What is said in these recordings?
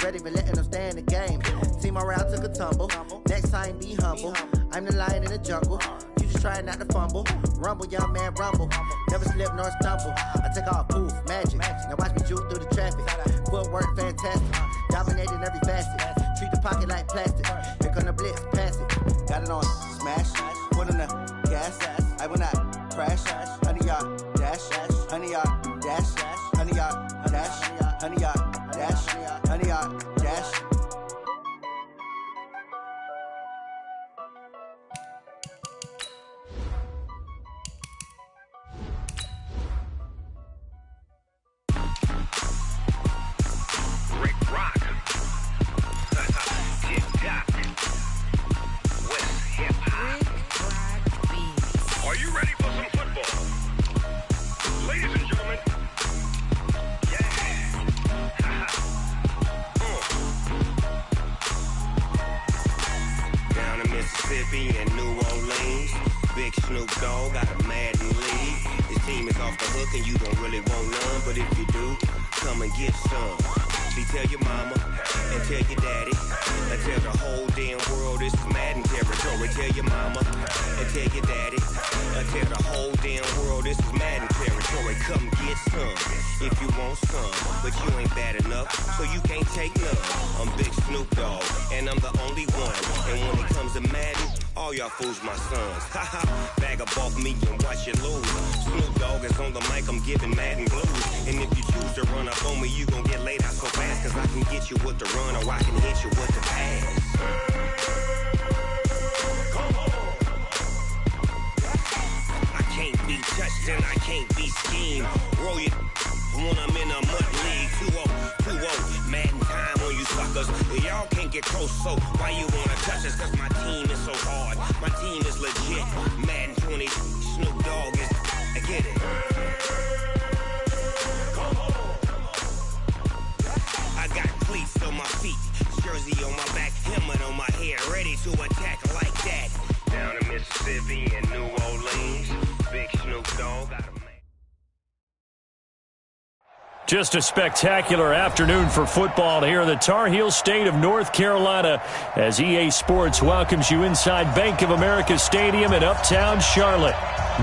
ready for letting them stay in the game. See my route took a tumble. Next time, be humble. I'm the lion in the jungle. You just trying not to fumble. Rumble, young man, rumble. Never slip nor stumble. I take off, poof, magic. Now watch me juke through the traffic. Footwork, fantastic. Dominating every facet. Treat the pocket like plastic. Here come the blitz, pass it. Got it on smash. Put on the gas. I will not crash. Honey yard dash. Honey yard dash. Honey yard dash. Honey yard dash. Honey yard dash. And New Orleans, Big Snoop Dogg got a Madden league. His team is off the hook and you don't really want none, but if you do, come and get some. See, tell your mama and tell your daddy and tell the whole damn world this is Madden territory. Tell your mama and tell your daddy and tell the whole damn world this is Madden territory. Come get some if you want some, but you ain't bad enough, so you can't take none. I'm Big Snoop Dogg and I'm the only one, and when it comes to Madden, all y'all fools my sons. Haha, bag up off me and watch you lose. Snoop Dogg is on the mic, I'm giving Madden blues. And if you choose to run up on me, you gon' get laid out so fast, cause I can get you with the run or I can hit you with the pass. I can't be touched and I can't be schemed. Roll you when I'm in a mud league. 2-0, Madden time on you suckers. Y'all can't get close, so why you wanna touch us? Cause my team is so hard, my team is legit. Madden 20, Snoop Dogg is, I get it. I got cleats on my feet, jersey on my back, helmet on my head, ready to attack like that. Down in Mississippi and New Orleans, Big Snoop Dogg got a man. Just a spectacular afternoon for football here in the Tar Heel state of North Carolina as EA Sports welcomes you inside Bank of America Stadium in Uptown Charlotte.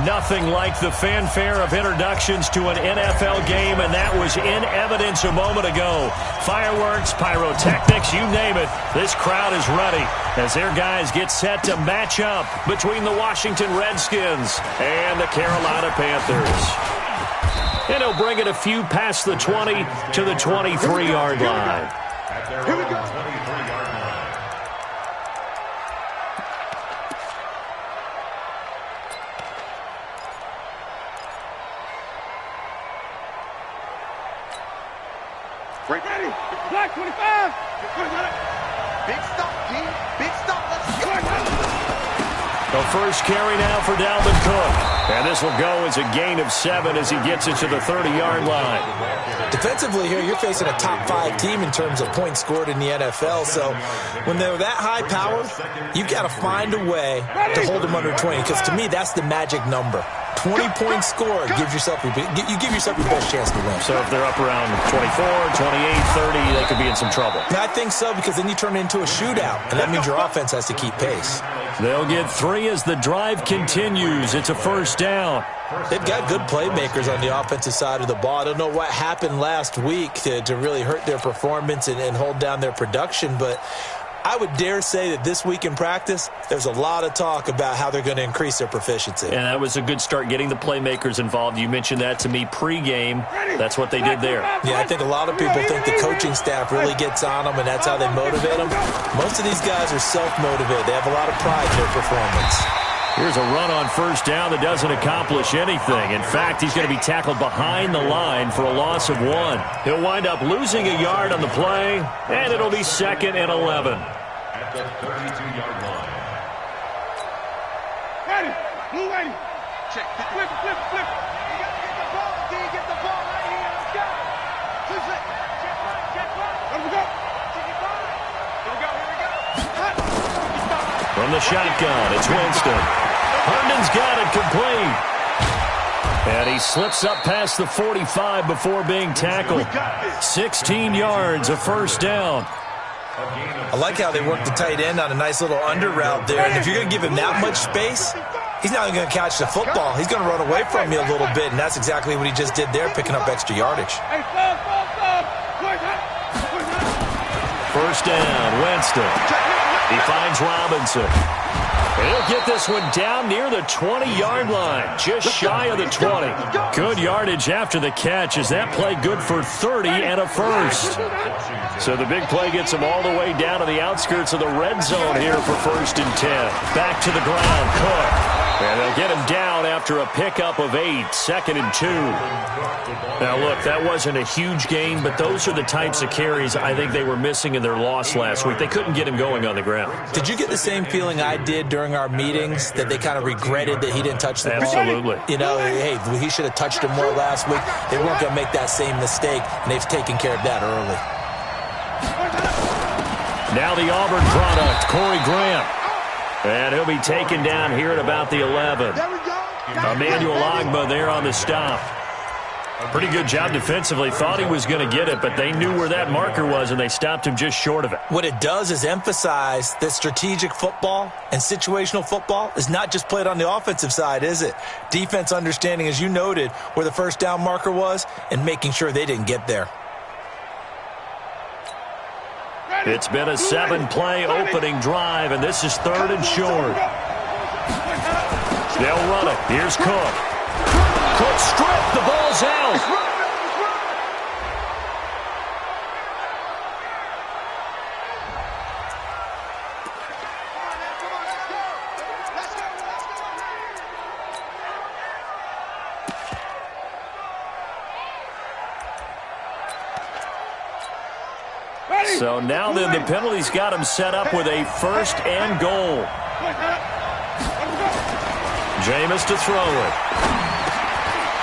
Nothing like the fanfare of introductions to an NFL game, and that was in evidence a moment ago. Fireworks, pyrotechnics, you name it. This crowd is ready as their guys get set to match up between the Washington Redskins and the Carolina Panthers. And he'll bring it a few past the 20 to the 23-yard line. Here we go. 23-yard line. Ready. Black 25. Big stop, G. Big stop. Let's go. The first carry now for Dalvin Cook. And this will go as a gain of 7 as he gets it to the 30-yard line. Defensively here, you're facing a top 5 team in terms of points scored in the NFL. So when they're that high powered, you've got to find a way to hold them under 20. Because to me, that's the magic number. 20 points scored, you give yourself your best chance to win. So if they're up around 24, 28, 30, they could be in some trouble. I think so, because then you turn it into a shootout, and that means your offense has to keep pace. They'll get 3 as the drive continues. It's a first down. They've got good playmakers on the offensive side of the ball. I don't know what happened last week to really hurt their performance and hold down their production, but I would dare say that this week in practice, there's a lot of talk about how they're going to increase their proficiency. And that was a good start getting the playmakers involved. You mentioned that to me pregame. That's what they did there. Yeah, I think a lot of people think the coaching staff really gets on them, and that's how they motivate them. Most of these guys are self-motivated. They have a lot of pride in their performance. Here's a run on first down that doesn't accomplish anything. In fact, he's going to be tackled behind the line for a loss of 1. He'll wind up losing a yard on the play, and it'll be 2nd and 11. At the 32-yard line. Ready. Blue ready. Check. Flip. You got to get the ball, D. Get the ball right here. Let's go. Check right. Let me go. Here we go. From the shotgun, it's Winston. Herndon's got it complete. And he slips up past the 45 before being tackled. 16 yards, a first down. I like how they work the tight end on a nice little under route there. And if you're going to give him that much space, he's not even going to catch the football. He's going to run away from you a little bit, and that's exactly what he just did there, picking up extra yardage. First down, Winston. He finds Robinson. He'll get this one down near the 20-yard line, just shy of the 20. Good yardage after the catch as that play good for 30 and a first. So the big play gets him all the way down to the outskirts of the red zone here for 1st and 10. Back to the ground, Cook. And they'll get him down after a pickup of 8, 2nd and 2. Now, look, that wasn't a huge gain, but those are the types of carries I think they were missing in their loss last week. They couldn't get him going on the ground. Did you get the same feeling I did during our meetings, that they kind of regretted that he didn't touch the ball? Absolutely. You know, hey, he should have touched him more last week. They weren't going to make that same mistake, and they've taken care of that early. Now the Auburn product, Corey Graham. And he'll be taken down here at about the 11. Emmanuel Ogbah there on the stop. Pretty good job defensively. Thought he was going to get it, but they knew where that marker was, and they stopped him just short of it. What it does is emphasize that strategic football and situational football is not just played on the offensive side, is it? Defense understanding, as you noted, where the first down marker was and making sure they didn't get there. It's been a 7-play opening drive, and this is 3rd and short. They'll run it. Here's Cook. Cook stripped. The ball's out. So now then the penalty's got him set up with a 1st and goal. Jameis to throw it.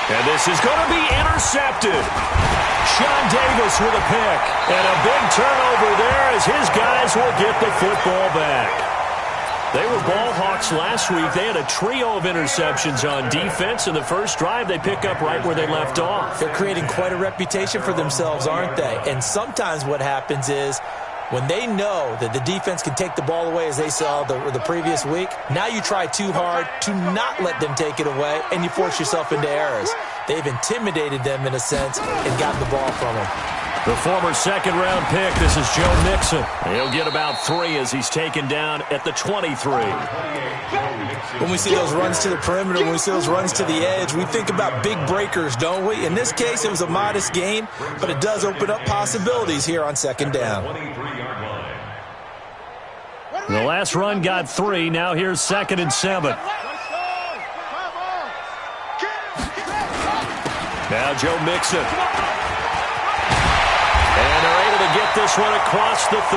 And this is going to be intercepted. Sean Davis with a pick. And a big turnover there as his guys will get the football back. They were ball hawks last week. They had a trio of interceptions on defense. In the first drive, they pick up right where they left off. They're creating quite a reputation for themselves, aren't they? And sometimes what happens is when they know that the defense can take the ball away, as they saw the previous week, now you try too hard to not let them take it away, and you force yourself into errors. They've intimidated them in a sense and gotten the ball from them. The former 2nd-round pick, this is Joe Mixon. He'll get about 3 as he's taken down at the 23. When we see those runs to the perimeter, when we see those runs to the edge, we think about big breakers, don't we? In this case, it was a modest gain, but it does open up possibilities here on 2nd down. The last run got 3. Now here's 2nd and 7. Now Joe Mixon. And they're able to get this one across the 35.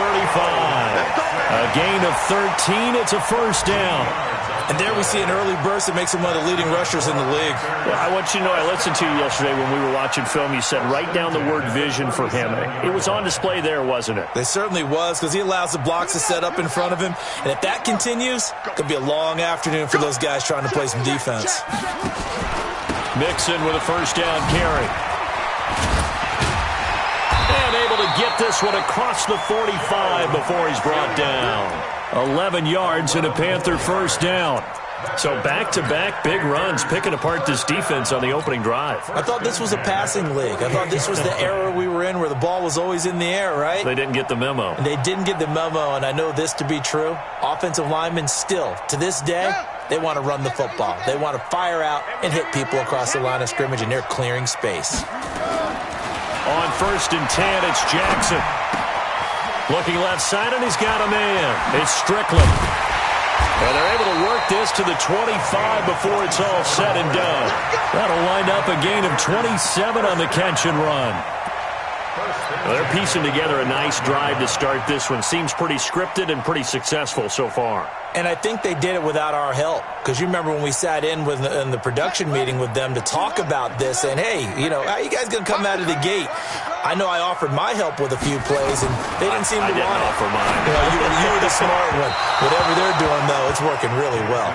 A gain of 13. It's a 1st down. And there we see an early burst that makes him one of the leading rushers in the league. Well, I want you to know, I listened to you yesterday when we were watching film. You said write down the word vision for him. It was on display there, wasn't it? It certainly was, because he allows the blocks to set up in front of him. And if that continues, it could be a long afternoon for those guys trying to play some defense. Mixon with a 1st down carry. And able to get this one across the 45 before he's brought down. 11 yards and a Panther 1st down. So back-to-back big runs, picking apart this defense on the opening drive. I thought this was a passing league. I thought this was the era we were in where the ball was always in the air, right? They didn't get the memo. They didn't get the memo, and I know this to be true. Offensive linemen still, to this day, they want to run the football. They want to fire out and hit people across the line of scrimmage, and they're clearing space. On 1st and 10, it's Jackson. Looking left side, and he's got a man. It's Strickland. And they're able to work this to the 25 before it's all said and done. That'll wind up a gain of 27 on the catch and run. Well, they're piecing together a nice drive to start this one. Seems pretty scripted and pretty successful so far. And I think they did it without our help. Because you remember when we sat in the production meeting with them to talk about this, and hey, you know, how are you guys going to come out of the gate? I know I offered my help with a few plays, and they didn't seem to want it. I didn't offer mine. You were the smart one. Whatever they're doing, though, it's working really well.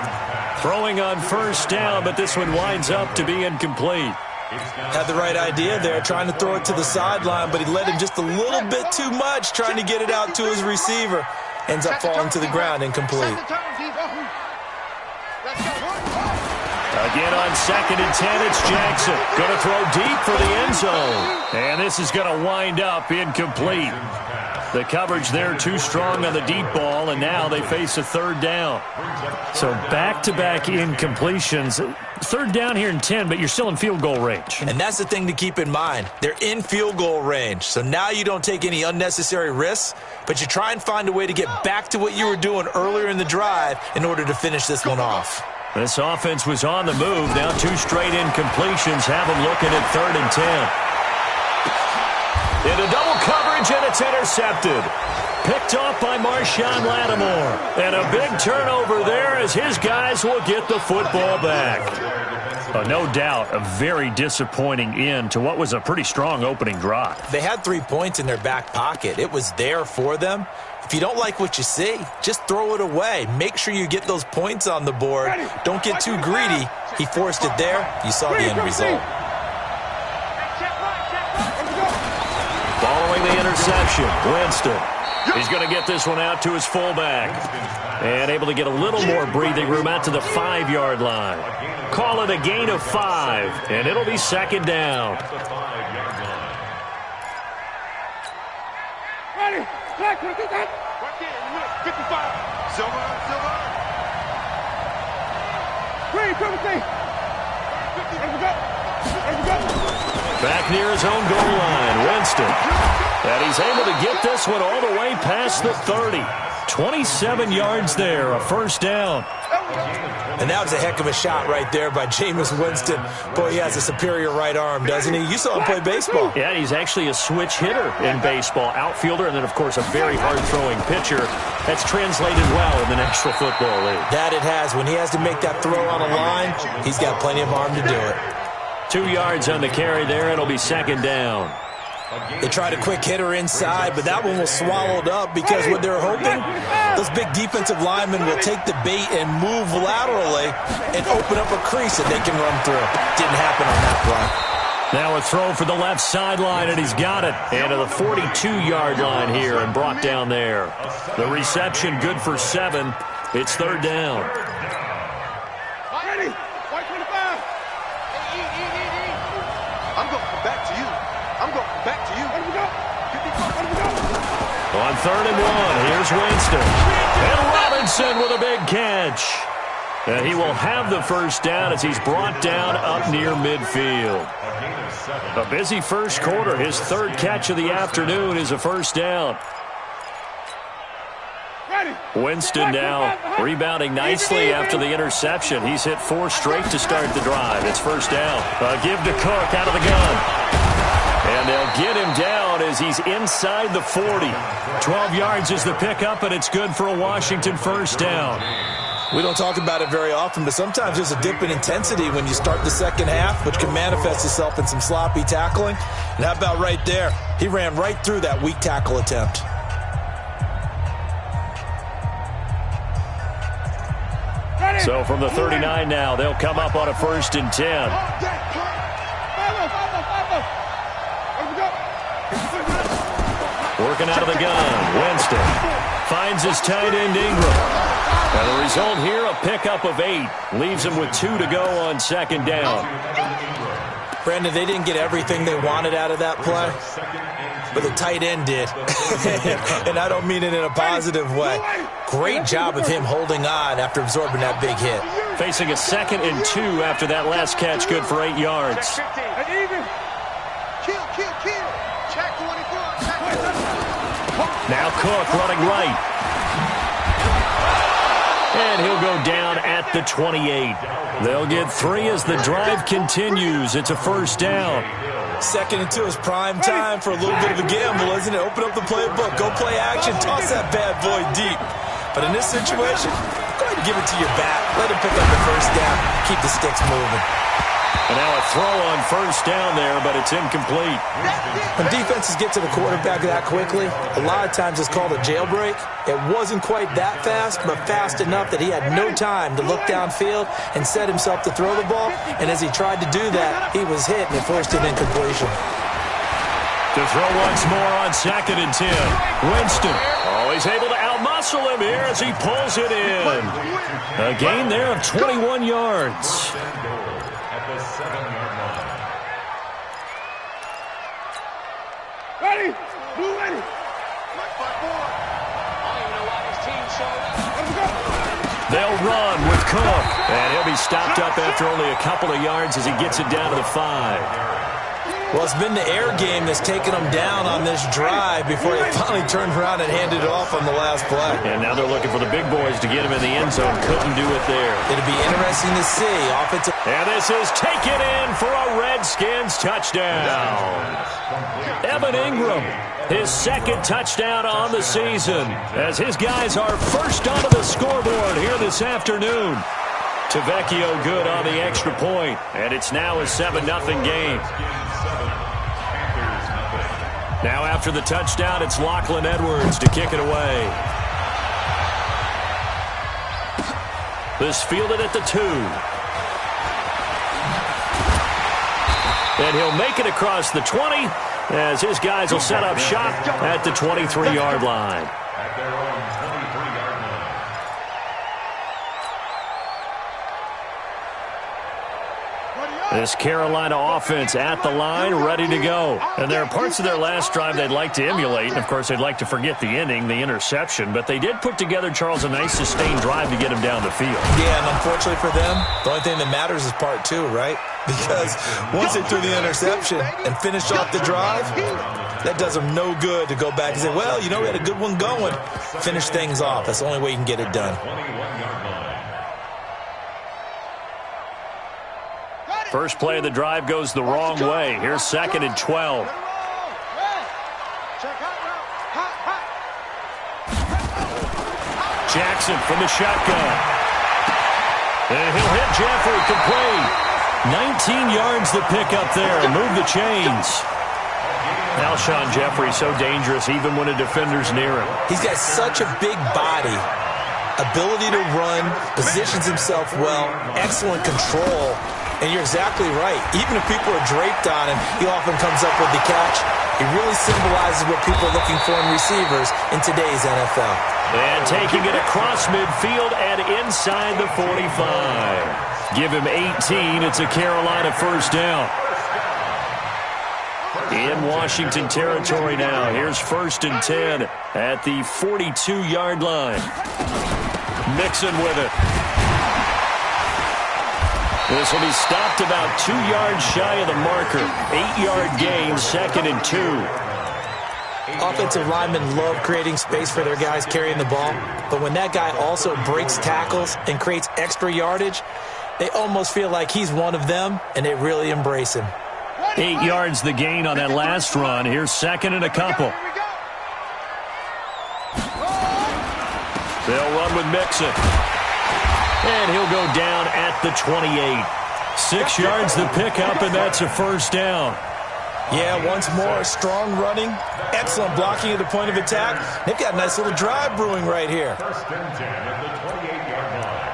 Throwing on first down, but this one winds up to be incomplete. Had the right idea there, trying to throw it to the sideline, but he led him just a little bit too much, trying to get it out to his receiver. Ends up falling to the ground, incomplete. Again on 2nd and 10, it's Jackson. Going to throw deep for the end zone. And this is going to wind up incomplete. The coverage there too strong on the deep ball, and now they face a 3rd down. So back-to-back incompletions. 3rd down here in 10, but you're still in field goal range. And that's the thing to keep in mind. They're in field goal range. So now you don't take any unnecessary risks, but you try and find a way to get back to what you were doing earlier in the drive in order to finish this one off. This offense was on the move. Now 2 straight incompletions have them looking at 3rd and 10. Into double coverage, and it's intercepted. Picked off by Marshawn Lattimore. And a big turnover there as his guys will get the football back. No doubt a very disappointing end to what was a pretty strong opening drive. They had 3 points in their back pocket. It was there for them. If you don't like what you see, just throw it away. Make sure you get those points on the board. Don't get too greedy. He forced it there. You saw the end result. Following the interception, Winston. He's going to get this one out to his fullback. And able to get a little more breathing room out to the 5-yard line. Call it a gain of 5, and it'll be 2nd down. Ready? 55. Silver. Green, Back near his own goal line, Winston. And he's able to get this one all the way past the 30. 27 yards there, a 1st down. And that was a heck of a shot right there by Jameis Winston. Boy, he has a superior right arm, doesn't he? You saw him play baseball. Yeah, he's actually a switch hitter in baseball. Outfielder, and then, of course, a very hard-throwing pitcher. That's translated well in the National Football League. That it has. When he has to make that throw on a line, he's got plenty of arm to do it. 2 yards on the carry there. It'll be 2nd down. They tried a quick hitter inside, but that one was swallowed up because what they're hoping, those big defensive linemen will take the bait and move laterally and open up a crease that they can run through. Didn't happen on that play. Now a throw for the left sideline, and he's got it. And to the 42-yard line here and brought down there. The reception good for 7. It's 3rd down. Ready? 125. I'm going back to you. Back to you. Let me go. On 3rd and 1, here's Winston. And Robinson with a big catch. And he will have the 1st down as he's brought down up near midfield. A busy first quarter. His 3rd catch of the afternoon is a 1st down. Winston now rebounding nicely after the interception. He's hit 4 straight to start the drive. It's 1st down. Give to Cook out of the gun. And they'll get him down as he's inside the 40. 12 yards is the pickup, and it's good for a Washington 1st down. We don't talk about it very often, but sometimes there's a dip in intensity when you start the second half, which can manifest itself in some sloppy tackling. And how about right there? He ran right through that weak tackle attempt. So from the 39 now, they'll come up on a 1st and 10. Working out of the gun, Winston finds his tight end Ingram. And the result here, a pickup of 8. Leaves him with 2 to go on 2nd down. Brandon, they didn't get everything they wanted out of that play, but the tight end did. And I don't mean it in a positive way. Great job of him holding on after absorbing that big hit. Facing a 2nd and 2 after that last catch, good for 8 yards. Now Cook running right. And he'll go down at the 28. They'll get 3 as the drive continues. It's a 1st down. 2nd and 2 is prime time for a little bit of a gamble, isn't it? Open up the playbook. Go play action. Toss that bad boy deep. But in this situation, go ahead give it to your back. Let him pick up the first down. Keep the sticks moving. And now a throw on first down there, but it's incomplete. When defenses get to the quarterback that quickly, a lot of times it's called a jailbreak. It wasn't quite that fast, but fast enough that he had no time to look downfield and set himself to throw the ball. And as he tried to do that, he was hit and it forced an incompletion. To throw once more on 2nd and 10. Winston, always able to outmuscle him here as he pulls it in. A gain there of 21 yards. At the 7-yard line. Ready? Blue ready. Like 5-4. I don't even know why this team showed up. Let's go. They'll run with Cook. And he'll be stopped up after only a couple of yards as he gets it down to the 5. Well, it's been the air game that's taken them down on this drive before they finally turned around and handed it off on the last play. And now they're looking for the big boys to get him in the end zone. Couldn't do it there. It'll be interesting to see. Offensive. And this is taken in for a Redskins touchdown. Evan Ingram, his 2nd touchdown on the season, as his guys are first onto the scoreboard here this afternoon. Tavecchio good on the extra point, and it's now a 7-0 game. Now after the touchdown, it's Lachlan Edwards to kick it away. This fielded at the 2. And he'll make it across the 20 as his guys will set up shop at the 23-yard line. At their own 23-yard line. This Carolina offense at the line, ready to go. And there are parts of their last drive they'd like to emulate. And, of course, they'd like to forget the ending, the interception. But they did put together, Charles, a nice sustained drive to get him down the field. Yeah, and unfortunately for them, the only thing that matters is part 2, right? Because once they threw the interception and finished off the drive, that does them no good to go back and say, well, you know, we had a good one going. Finish things off. That's the only way you can get it done. 21-yard line. First play of the drive goes the wrong way. Here's 2nd and 12. Jackson from the shotgun. And he'll hit Jeffrey complete. 19 yards to pick up there and move the chains. Alshon Jeffrey so dangerous even when a defender's near him. He's got such a big body, ability to run, positions himself well, excellent control. And you're exactly right. Even if people are draped on him, he often comes up with the catch. He really symbolizes what people are looking for in receivers in today's NFL. And taking it across midfield and inside the 45. Give him 18. It's a Carolina first down. In Washington territory now. Here's 1st and 10 at the 42-yard line. Mixon with it. This will be stopped about 2 yards shy of the marker. 8-yard gain, 2nd and 2. Offensive linemen love creating space for their guys carrying the ball, but when that guy also breaks tackles and creates extra yardage, they almost feel like he's one of them, and they really embrace him. 8 yards the gain on that last run. Here's 2nd and a couple. They'll run with Mixon. And he'll go down at the 28. 6 yards the pickup, and that's a first down. Yeah, once more, strong running, excellent blocking at the point of attack. They've got a nice little drive brewing right here. 1st and 10 at the 28-yard line.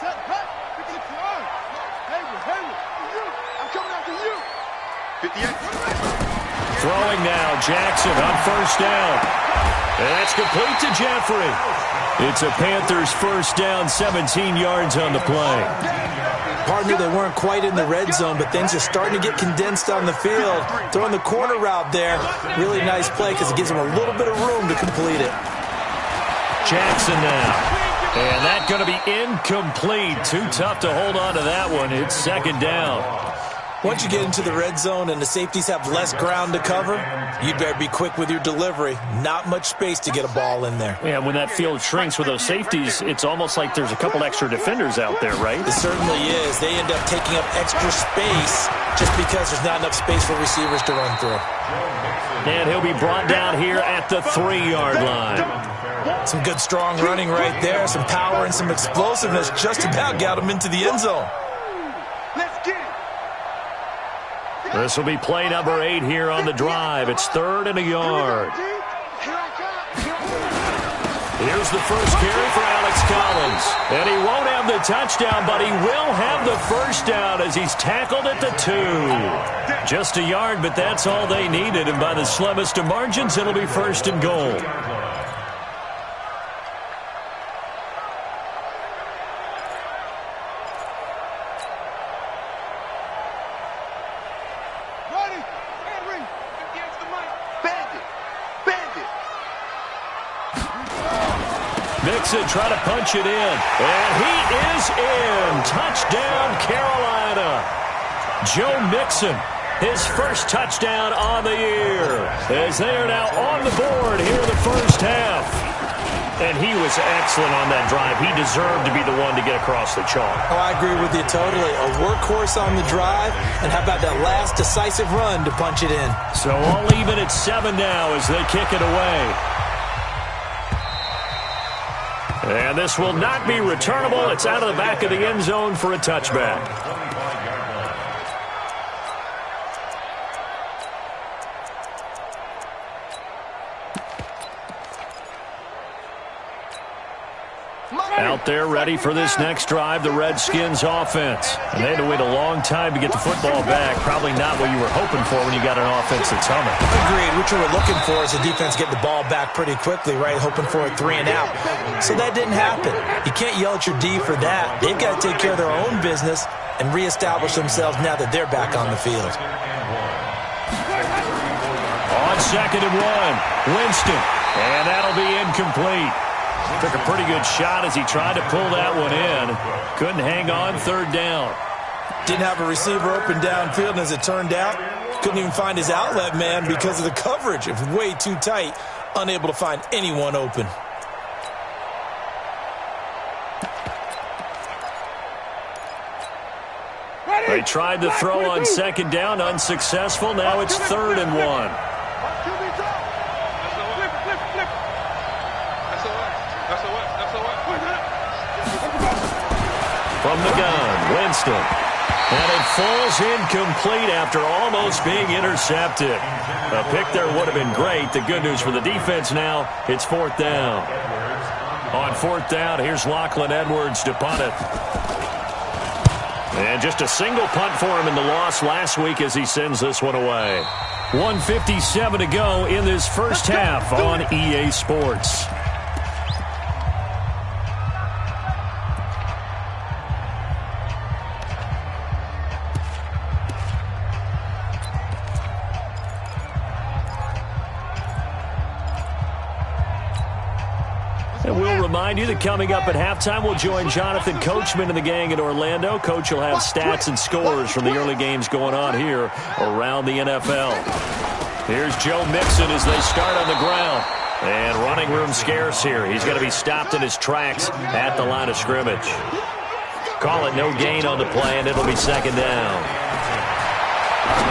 Set, cut. Hayward, I'm coming after you. 58. Throwing now, Jackson on first down. And that's complete to Jeffrey. It's a Panthers first down, 17 yards on the play. Partner, they weren't quite in the red zone, but things are starting to get condensed on the field. Throwing the corner route there, really nice play because it gives them a little bit of room to complete it. Jackson now. And that's going to be incomplete. Too tough to hold on to that one. It's 2nd down. Once you get into the red zone and the safeties have less ground to cover, you'd better be quick with your delivery. Not much space to get a ball in there. Yeah, when that field shrinks with those safeties, it's almost like there's a couple extra defenders out there, right? It certainly is. They end up taking up extra space just because there's not enough space for receivers to run through. And he'll be brought down here at the 3-yard line. Some good strong running right there. Some power and some explosiveness just about got him into the end zone. This will be play number 8 here on the drive. It's 3rd and a yard. Here's the first carry for Alex Collins. And he won't have the touchdown, but he will have the first down as he's tackled at the 2. Just a yard, but that's all they needed. And by the slimmest of margins, it'll be 1st and goal. Mixon trying to punch it in. And he is in. Touchdown, Carolina. Joe Mixon, his first touchdown on the year. As they are now on the board here in the first half. And he was excellent on that drive. He deserved to be the one to get across the chalk. Oh, I agree with you totally. A workhorse on the drive. And how about that last decisive run to punch it in? So all even at 7 now as they kick it away. And this will not be returnable. It's out of the back of the end zone for a touchback. Out there ready for this next drive, the Redskins offense. And they had to wait a long time to get the football back. Probably not what you were hoping for when you got an offense that's humming. Agreed. What you were looking for is the defense getting the ball back pretty quickly, right? Hoping for a 3 and out. So that didn't happen. You can't yell at your D for that. They've got to take care of their own business and reestablish themselves now that they're back on the field. On 2nd and 1, Winston. And that'll be incomplete. Took a pretty good shot as he tried to pull that one in. Couldn't hang on 3rd down. Didn't have a receiver open downfield, and as it turned out, couldn't even find his outlet man because of the coverage. It was way too tight, unable to find anyone open. They tried to throw on 2nd down, unsuccessful. Now it's 3rd and 1. From the gun, Winston. And it falls incomplete after almost being intercepted. A pick there would have been great. The good news for the defense now, it's 4th down. On 4th down, here's Lachlan Edwards to punt it. And just a single punt for him in the loss last week as he sends this one away. 1:57 to go in this first half on EA Sports. And we'll remind you that coming up at halftime, we'll join Jonathan Coachman and the gang in Orlando. Coach will have stats and scores from the early games going on here around the NFL. Here's Joe Mixon as they start on the ground. And running room scarce here. He's going to be stopped in his tracks at the line of scrimmage. Call it no gain on the play, and it'll be 2nd down.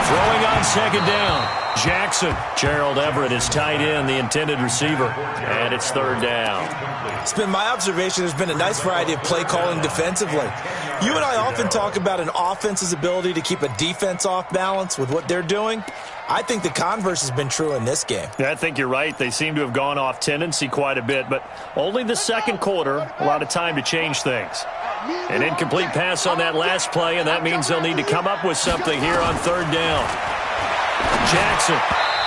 Throwing on 2nd down. Jackson. Gerald Everett is tight end, the intended receiver. And it's 3rd down. It's been my observation there's been a nice variety of play calling defensively. You and I often talk about an offense's ability to keep a defense off balance with what they're doing. I think the converse has been true in this game. Yeah, I think you're right. They seem to have gone off tendency quite a bit, but only the 2nd quarter, a lot of time to change things. An incomplete pass on that last play, and that means they'll need to come up with something here on 3rd down. Jackson.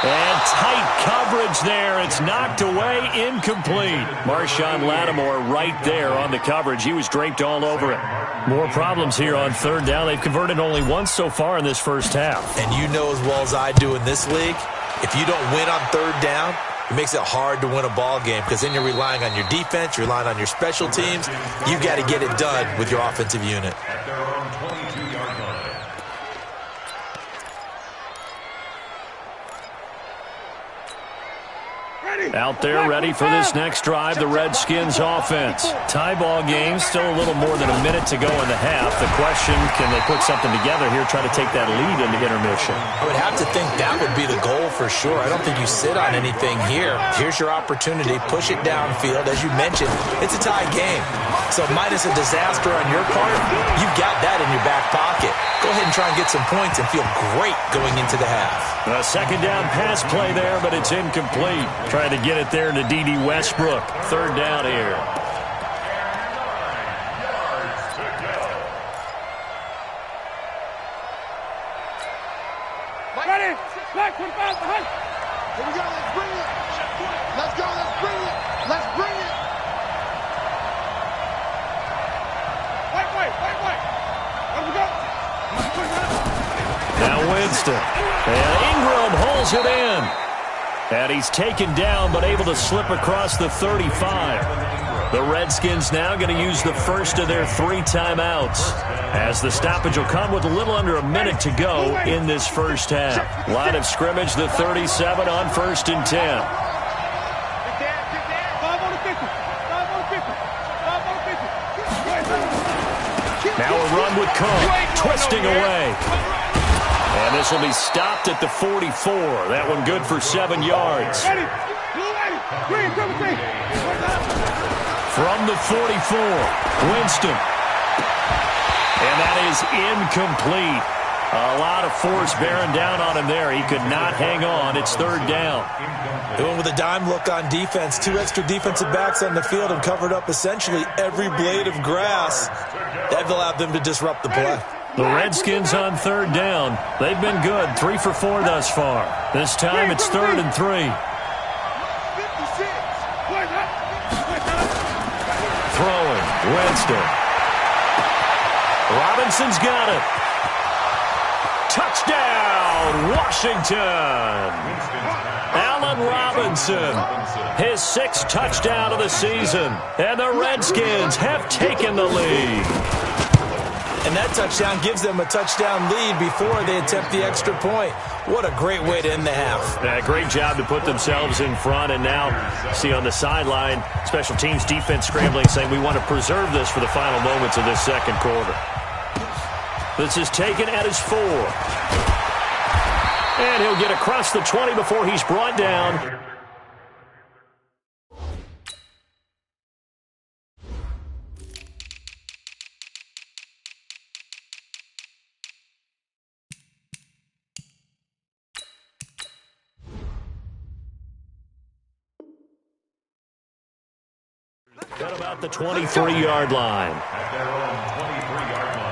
And tight coverage there. It's knocked away, incomplete. Marshawn Lattimore right there on the coverage. He was draped all over it. More problems here on 3rd down. They've converted only once so far in this first half. And you know as well as I do in this league, if you don't win on 3rd down, it makes it hard to win a ball game because then you're relying on your defense, you're relying on your special teams. You've got to get it done with your offensive unit. Out there ready for this next drive, the Redskins offense. Tie ball game, still a little more than a minute to go in the half. The question, can they put something together here, try to take that lead into intermission? I would have to think that would be the goal for sure. I don't think you sit on anything here. Here's your opportunity. Push it downfield. As you mentioned, it's a tie game. So minus a disaster on your part, you've got that in your back pocket. Go ahead and try and get some points and feel great going into the half. A second down pass play there, but it's incomplete. Trying to get it there to D.D. Westbrook. Third down here. Ready? Black 25 behind. Here we go. Let's bring it. Let's go. Let's bring it. Let's bring it. Wait. Let me go. Now Winston. And Ingram holds it in. And he's taken down but able to slip across the 35. The Redskins now going to use the first of their 3 timeouts, as the stoppage will come with a little under a minute to go in this first half. Line of scrimmage, the 37 on 1st and 10. Now a run with Cook, twisting away. And this will be stopped at the 44. That one good for 7 yards. From the 44, Winston. And that is incomplete. A lot of force bearing down on him there. He could not hang on. It's 3rd down. Doing with a dime look on defense. 2 extra defensive backs on the field and covered up essentially every blade of grass. That allowed them to disrupt the play. The Redskins on 3rd down. They've been good. 3 for 4 thus far. This time it's 3rd and 3. Throwing. Winston. Robinson's got it. Touchdown, Washington. Allen Robinson, his 6th touchdown of the season. And the Redskins have taken the lead. And that touchdown gives them a touchdown lead before they attempt the extra point. What a great way to end the half. Yeah, great job to put themselves in front. And now, see on the sideline, special teams defense scrambling, saying we want to preserve this for the final moments of this second quarter. This is taken at his 4. And he'll get across the 20 before he's brought down. At about the 23-yard line. At their own 23-yard line.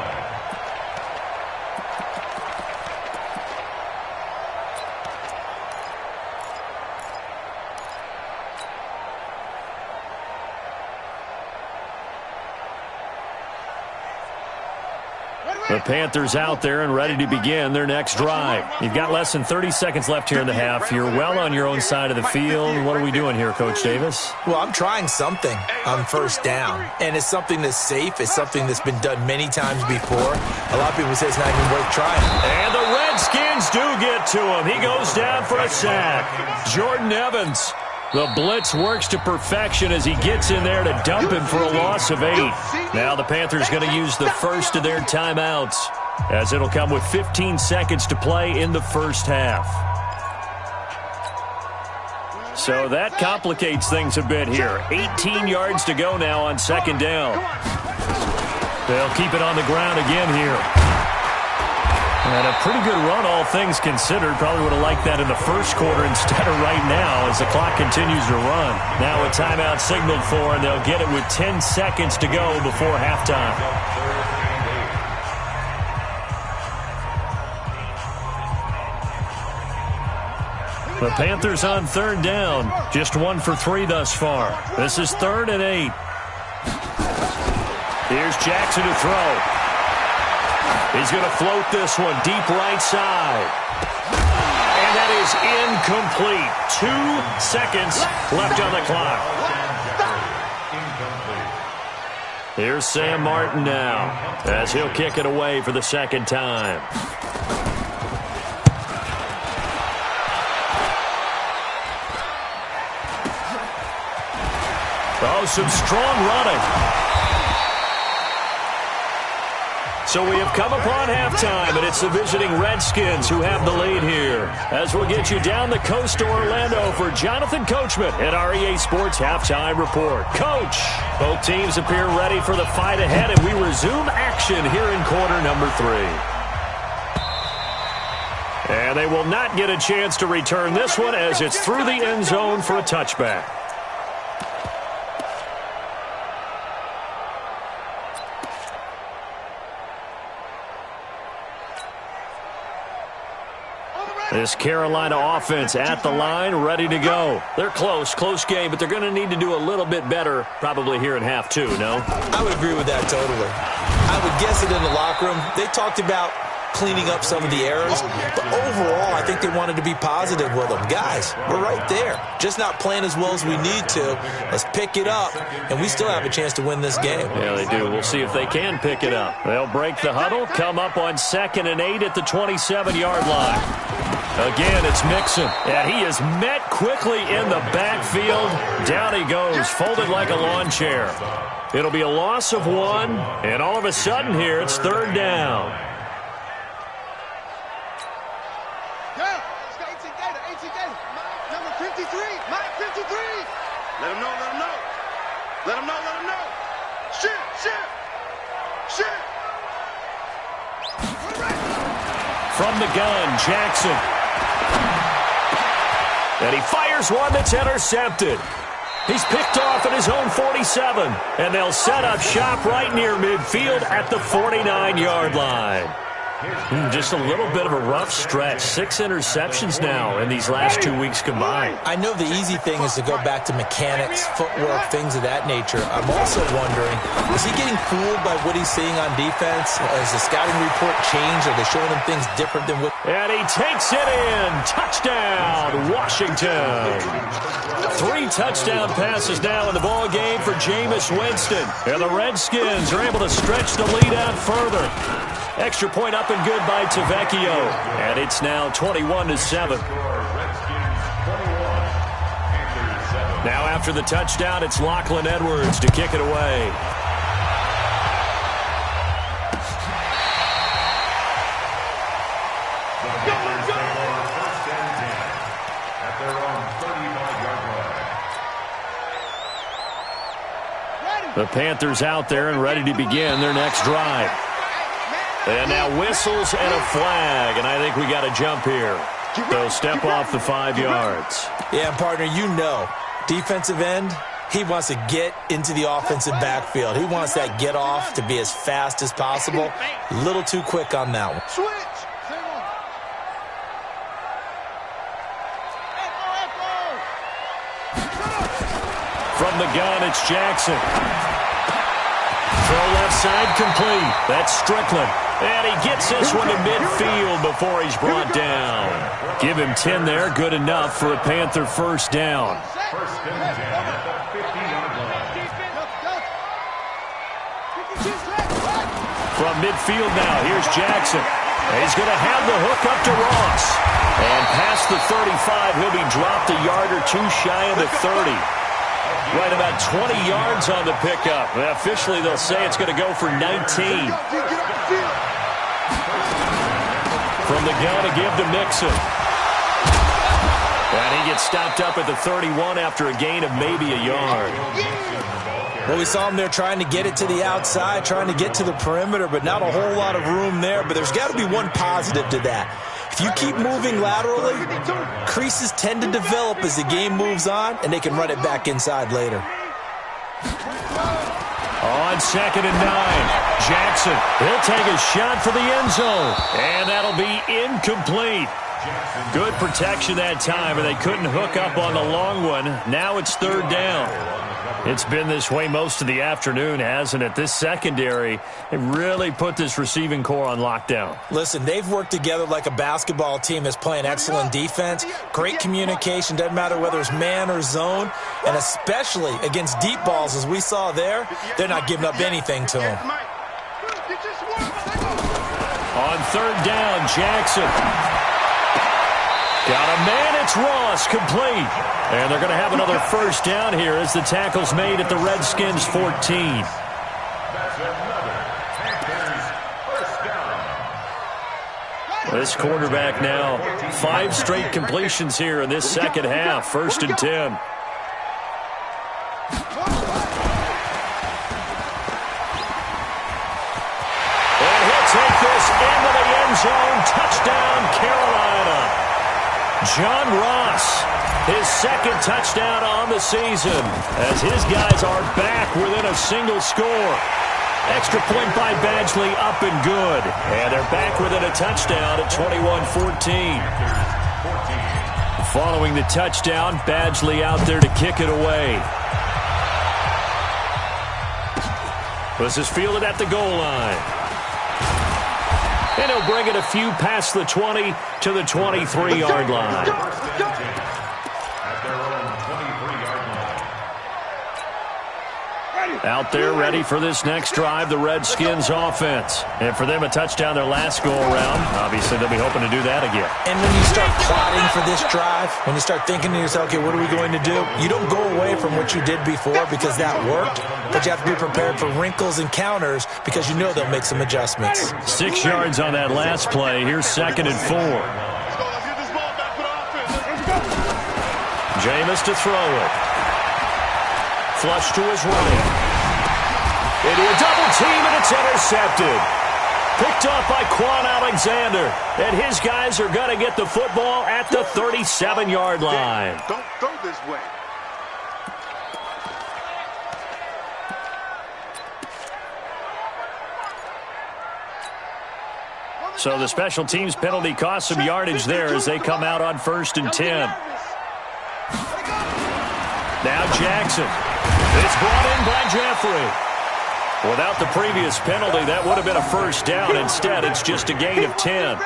The Panthers out there and ready to begin their next drive. You've got less than 30 seconds left here in the half. You're well on your own side of the field. What are we doing here, Coach Davis? Well, I'm trying something on 1st down. And it's something that's safe. It's something that's been done many times before. A lot of people say it's not even worth trying. And the Redskins do get to him. He goes down for a sack. Jordan Evans. The blitz works to perfection as he gets in there to dump him for a loss of 8. Now the Panthers going to use the first of their timeouts, as it'll come with 15 seconds to play in the first half. So that complicates things a bit here. 18 yards to go now on 2nd down. They'll keep it on the ground again here. And a pretty good run, all things considered. Probably would have liked that in the first quarter instead of right now as the clock continues to run. Now a timeout signaled for, and they'll get it with 10 seconds to go before halftime. The Panthers on 3rd down. Just 1 for 3 thus far. This is 3rd and 8. Here's Jackson to throw. He's going to float this one deep right side. And that is incomplete. 2 seconds left on the clock. Here's Sam Martin now, as he'll kick it away for the 2nd time. Oh, some strong running. So we have come upon halftime, and it's the visiting Redskins who have the lead here. As we'll get you down the coast to Orlando for Jonathan Coachman at our EA Sports Halftime Report. Coach, both teams appear ready for the fight ahead, and we resume action here in quarter number 3. And they will not get a chance to return this one as it's through the end zone for a touchback. This Carolina offense at the line, ready to go. They're close game, but they're going to need to do a little bit better probably here in half 2, no? I would agree with that totally. I would guess it in the locker room. They talked about cleaning up some of the errors, but overall, I think they wanted to be positive with them. Guys, we're right there. Just not playing as well as we need to. Let's pick it up, and we still have a chance to win this game. Yeah, they do. We'll see if they can pick it up. They'll break the huddle, come up on 2nd and 8 at the 27-yard line. Again, it's Mixon, and he is met quickly in the backfield. Down he goes, folded like a lawn chair. It'll be a loss of 1, and all of a sudden here, it's 3rd down. Number 53, Mike 53. Let him know. Let him know. Shit. From the gun, Jackson. And he fires one that's intercepted. He's picked off at his own 47. And they'll set up shop right near midfield at the 49-yard line. Just a little bit of a rough stretch. 6 interceptions now in these last 2 weeks combined. I know the easy thing is to go back to mechanics, footwork, things of that nature. I'm also wondering, is he getting fooled by what he's seeing on defense? Has the scouting report changed? Are they showing him things different than what... And he takes it in. Touchdown, Washington. 3 touchdown passes now in the ball game for Jameis Winston. And the Redskins are able to stretch the lead out further. Extra point up and good by Tavecchio. And it's now 21-7. Now after the touchdown, it's Lachlan Edwards to kick it away. The Panthers out there and ready to begin their next drive. And now whistles and a flag, and I think we got a jump here. They'll step off the 5 yards. Yeah, partner, you know, defensive end, he wants to get into the offensive backfield. He wants that get off to be as fast as possible. A little too quick on that one. Switch. From the gun, it's Jackson. Throw left side complete. That's Strickland. And he gets this one to midfield before he's brought down. Give him 10 there. Good enough for a Panther first down. From midfield now, here's Jackson. He's going to have the hook up to Ross. And past the 35, he'll be dropped a yard or 2 shy of the 30. Right about 20 yards on the pickup. Officially, they'll say it's going to go for 19. From the gun to give to Mixon. And he gets stopped up at the 31 after a gain of maybe a yard. Well, we saw him there trying to get it to the outside, trying to get to the perimeter, but not a whole lot of room there. But there's got to be one positive to that. If you keep moving laterally, creases tend to develop as the game moves on, and they can run it back inside later. On 2nd and 9, Jackson, he'll take a shot for the end zone, and that'll be incomplete. Good protection that time, and they couldn't hook up on the long one. Now it's 3rd down. It's been this way most of the afternoon, hasn't it? This secondary, it really put this receiving core on lockdown. Listen, they've worked together like a basketball team that's playing excellent defense. Great communication, doesn't matter whether it's man or zone. And especially against deep balls, as we saw there, they're not giving up anything to them. On 3rd down, Jackson. Got a man, it's Ross, complete. And they're going to have another first down here as the tackle's made at the Redskins 14. That's another Panthers first down. This quarterback now, 5 straight completions here in this second half, 1st and 10. Take this into the end zone. Touchdown, Carolina. John Ross, his second touchdown on the season as his guys are back within a single score. Extra point by Badgley, up and good. And they're back within a touchdown at 21-14. Following the touchdown, Badgley out there to kick it away. This is fielded at the goal line. And he'll bring it a few past the 20 to the 23-yard line. Out there ready for this next drive, the Redskins offense. And for them, a touchdown their last go-around. Obviously, they'll be hoping to do that again. And when you start plotting for this drive, when you start thinking to yourself, okay, what are we going to do? You don't go away from what you did before because that worked, but you have to be prepared for wrinkles and counters because you know they'll make some adjustments. 6 yards on that last play. Here's 2nd and 4. Jameis to throw it. Flush to his right. Into a double team, and it's intercepted. Picked off by Quan Alexander. And his guys are going to get the football at the 37-yard line. Don't throw this way. So the special teams penalty cost some yardage there as they come out on 1st and 10. Now Jackson. It's brought in by Jeffrey. Without the previous penalty, that would have been a first down. Instead, it's just a gain of 10.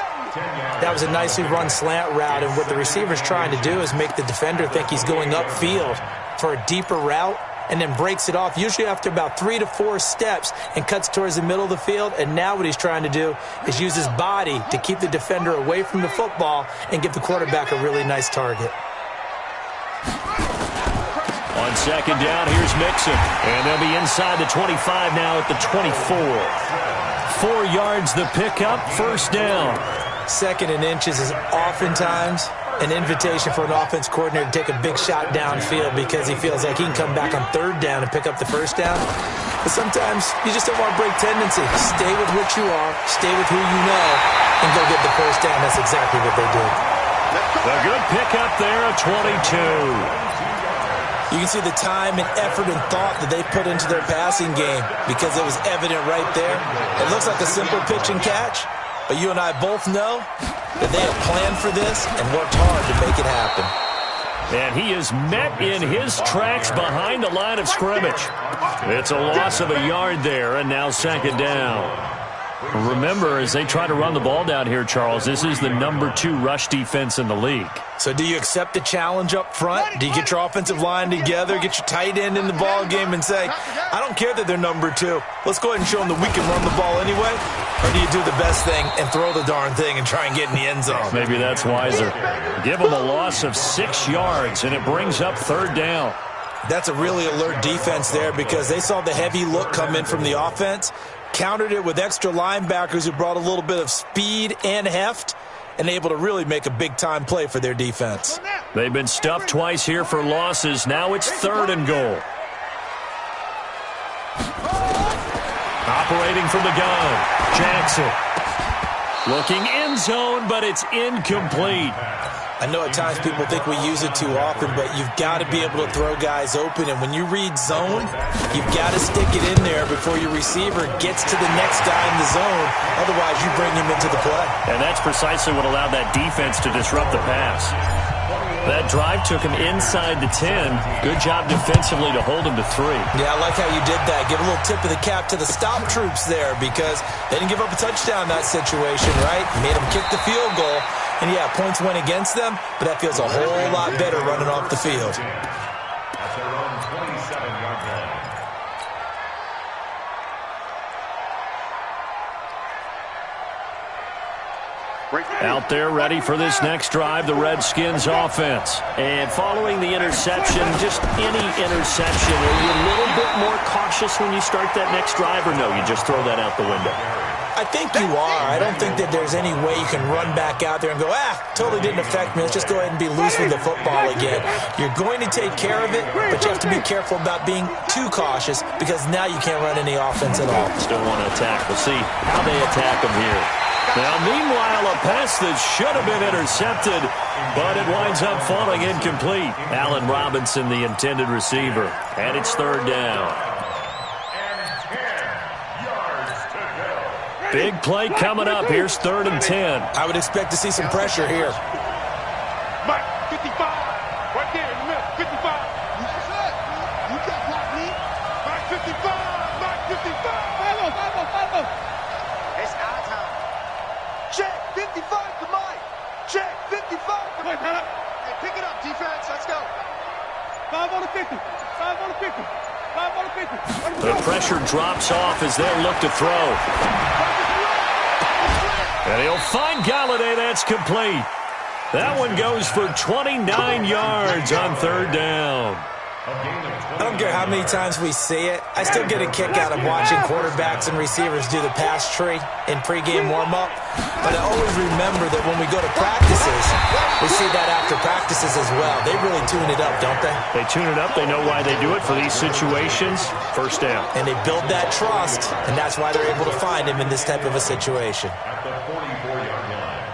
That was a nicely run slant route, and what the receiver's trying to do is make the defender think he's going upfield for a deeper route and then breaks it off, usually after about 3 to 4 steps, and cuts towards the middle of the field. And now what he's trying to do is use his body to keep the defender away from the football and give the quarterback a really nice target. On 2nd down, here's Mixon. And they'll be inside the 25 now at the 24. 4 yards the pickup, first down. 2nd and inches is oftentimes an invitation for an offense coordinator to take a big shot downfield because he feels like he can come back on 3rd down and pick up the first down. But sometimes you just don't want to break tendency. Stay with what you are, stay with who you know, and go get the first down. That's exactly what they did. A good pickup there at 22. You can see the time and effort and thought that they put into their passing game because it was evident right there. It looks like a simple pitch and catch, but you and I both know that they have planned for this and worked hard to make it happen. And he is met in his tracks behind the line of scrimmage. It's a loss of a yard there, and now 2nd down. Remember, as they try to run the ball down here, Charles, this is the number 2 rush defense in the league. So do you accept the challenge up front? Do you get your offensive line together, get your tight end in the ball game and say, I don't care that they're number 2. Let's go ahead and show them that we can run the ball anyway? Or do you do the best thing and throw the darn thing and try and get in the end zone? Maybe that's wiser. Give them a loss of 6 yards, and it brings up 3rd down. That's a really alert defense there because they saw the heavy look come in from the offense, countered it with extra linebackers who brought a little bit of speed and heft, and able to really make a big-time play for their defense. They've been stuffed twice here for losses. Now it's 3rd and goal. Operating from the gun, Jackson. Looking end zone, but it's incomplete. I know at times people think we use it too often, but you've got to be able to throw guys open. And when you read zone, you've got to stick it in there before your receiver gets to the next guy in the zone. Otherwise, you bring him into the play. And that's precisely what allowed that defense to disrupt the pass. That drive took him inside the 10. Good job defensively to hold him to 3. Yeah, I like how you did that. Give a little tip of the cap to the stop troops there because they didn't give up a touchdown in that situation, right? Made them kick the field goal. And, yeah, points went against them, but that feels a whole lot better running off the field. That's their own 27-yard line. Out there ready for this next drive, the Redskins offense. And following the interception, just any interception, are you a little bit more cautious when you start that next drive, or no, you just throw that out the window? I think you are. I don't think that there's any way you can run back out there and go, totally didn't affect me. Let's just go ahead and be loose with the football again. You're going to take care of it, but you have to be careful about being too cautious because now you can't run any offense at all. Still want to attack. We'll see how they attack them here. Now, meanwhile, a pass that should have been intercepted, but it winds up falling incomplete. Allen Robinson, the intended receiver, and it's third down. Big play coming up. Here's 3rd and 10. I would expect to see some pressure here. Mike, 55. Right there in the middle. 55. You can't block me. Mike, 55. Mike, 55. Follow. It's our time. Check. 55 to Mike. Check. 55 to Mike. Hey, pick it up, defense. Let's go. 5 on the 50. 5 on the 50. 5 on the 50. The pressure drops off as they look to throw. And he'll find Galladay. That's complete. That one goes for 29 yards on 3rd down. I don't care how many times we see it. I still get a kick out of watching quarterbacks and receivers do the pass tree in pregame warm-up. But I always remember that when we go to practices, we see that after practices as well. They really tune it up, don't they? They tune it up. They know why they do it for these situations. First down. And they build that trust, and that's why they're able to find him in this type of a situation. At the 44-yard line.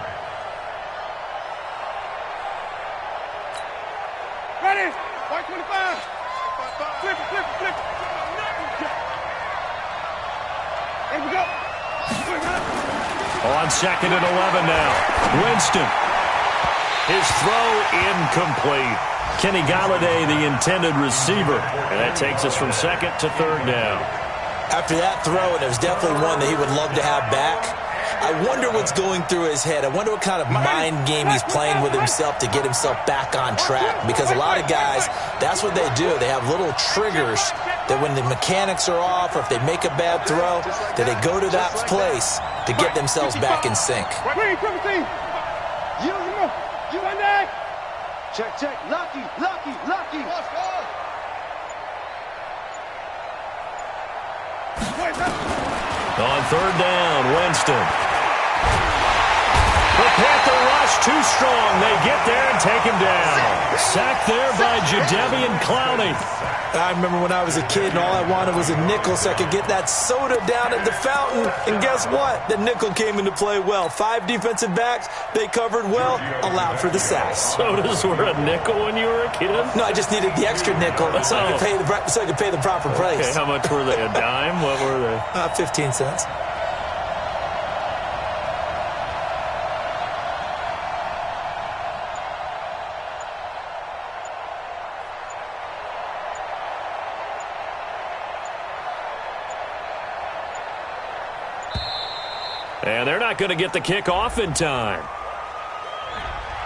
Ready? White 25. Flip it. There we go. On 2nd and 11 now. Winston. His throw incomplete. Kenny Galladay, the intended receiver. And that takes us from 2nd to 3rd down. After that throw, and it was definitely one that he would love to have back, I wonder what's going through his head. I wonder what kind of mind game he's playing with himself to get himself back on track. Because a lot of guys, that's what they do. They have little triggers that when the mechanics are off or if they make a bad throw, that they go to that place to get themselves back in sync. You on that? Check. Lucky. On 3rd down, Winston. The Panther rush too strong. They get there and take him down. Sacked there by Jadeveon Clowney. I remember when I was a kid and all I wanted was a nickel so I could get that soda down at the fountain. And guess what? The nickel came into play well. 5 defensive backs. They covered well. Allowed for the sacks. Sodas were a nickel when you were a kid? No, I just needed the extra nickel so I could pay the proper price. Okay, how much were they? A dime? What were they? 15 cents. And they're not going to get the kickoff in time.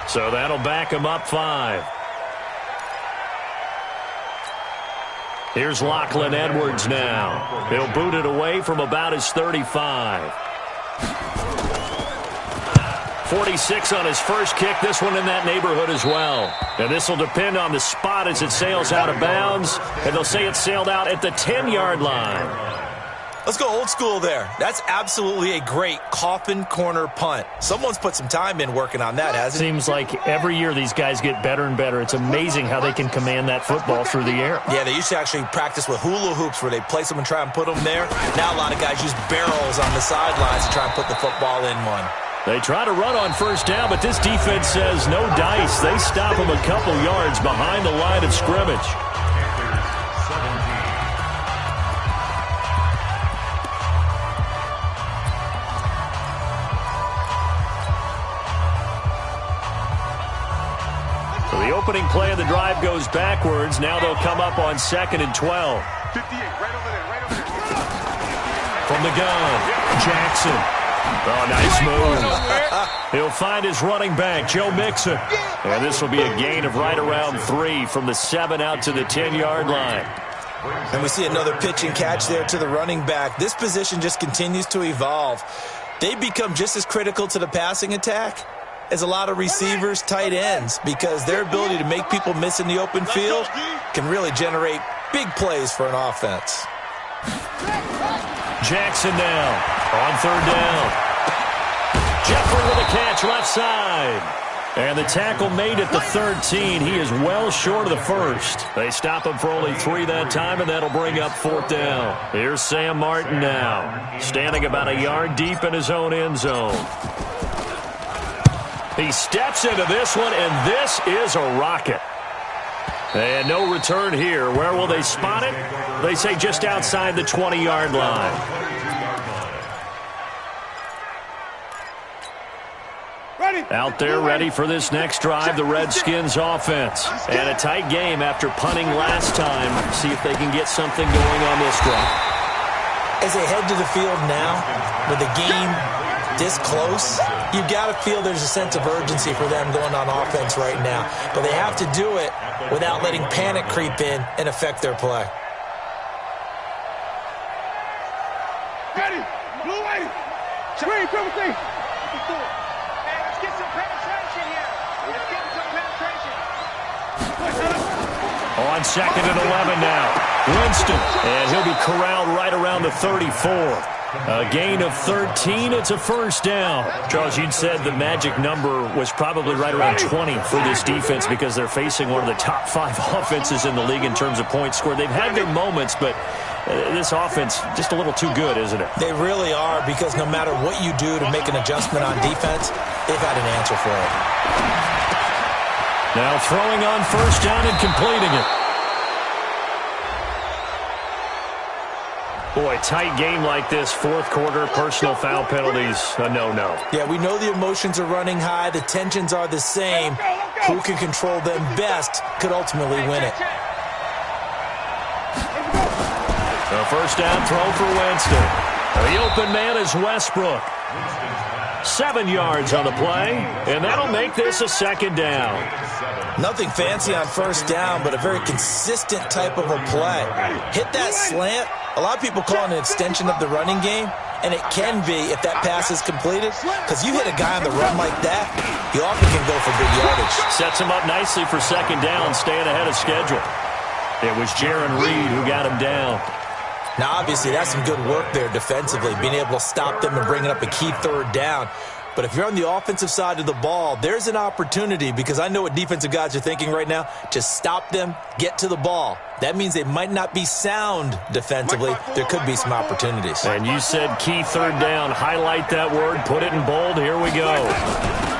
So that'll back them up 5. Here's Lachlan Edwards now. He'll boot it away from about his 35. 46 on his first kick. This one in that neighborhood as well. And this will depend on the spot as it sails out of bounds. And they'll say it sailed out at the 10-yard line. Let's go old school there. That's absolutely a great coffin corner punt. Someone's put some time in working on that, hasn't it? Seems like every year these guys get better and better. It's amazing how they can command that football through the air. Yeah, they used to actually practice with hula hoops where they place them and try and put them there. Now a lot of guys use barrels on the sidelines to try and put the football in one. They try to run on first down, but this defense says no dice. They stop them a couple yards behind the line of scrimmage. The opening play of the drive goes backwards. Now they'll come up on 2nd and 12. 58, right over there. From the gun, Jackson. Oh, nice move. He'll find his running back, Joe Mixon. And this will be a gain of right around 3 from the 7 out to the 10-yard line. And we see another pitch and catch there to the running back. This position just continues to evolve. they become just as critical to the passing attack as a lot of receivers, tight ends, because their ability to make people miss in the open field can really generate big plays for an offense. Jackson now on third down. Jeffrey with a catch left side. And the tackle made at the 13. He is well short of the first. They stop him for only 3 that time, and that'll bring up fourth down. Here's Sam Martin now, standing about a yard deep in his own end zone. He steps into this one, and this is a rocket. And no return here. Where will they spot it? They say just outside the 20-yard line. Out there ready for this next drive, the Redskins offense. And a tight game after punting last time. See if they can get something going on this drive. As they head to the field now, with the game this close, you've got to feel there's a sense of urgency for them going on offense right now. But they have to do it without letting panic creep in and affect their play. Ready, blue ready. Screen, triple thing. On second and 11 now. Winston, and he'll be corralled right around the 34. A gain of 13. It's a first down. Charles, you'd said the magic number was probably right around 20 for this defense because they're facing one of the top 5 offenses in the league in terms of points scored. They've had their moments, but this offense just a little too good, isn't it? They really are, because no matter what you do to make an adjustment on defense, they've got an answer for it. Now throwing on first down and completing it. Boy, tight game like this, fourth quarter, personal foul penalties, a no-no. Yeah, we know the emotions are running high, the tensions are the same. Who can control them best could ultimately win it. The first down throw for Winston. The open man is Westbrook. 7 yards on the play, and that'll make this a second down. Nothing fancy on first down, but a very consistent type of a play. Hit that slant. A lot of people call it an extension of the running game, and it can be if that pass is completed, because you hit a guy on the run like that, you often can go for big yardage. Sets him up nicely for second down, staying ahead of schedule. It was Jaron Reed who got him down. Now, obviously, that's some good work there defensively, being able to stop them and bringing up a key third down. But if you're on the offensive side of the ball, there's an opportunity, because I know what defensive guys are thinking right now. Just stop them, get to the ball. That means they might not be sound defensively. There could be some opportunities. And you said key third down. Highlight that word. Put it in bold. Here we go.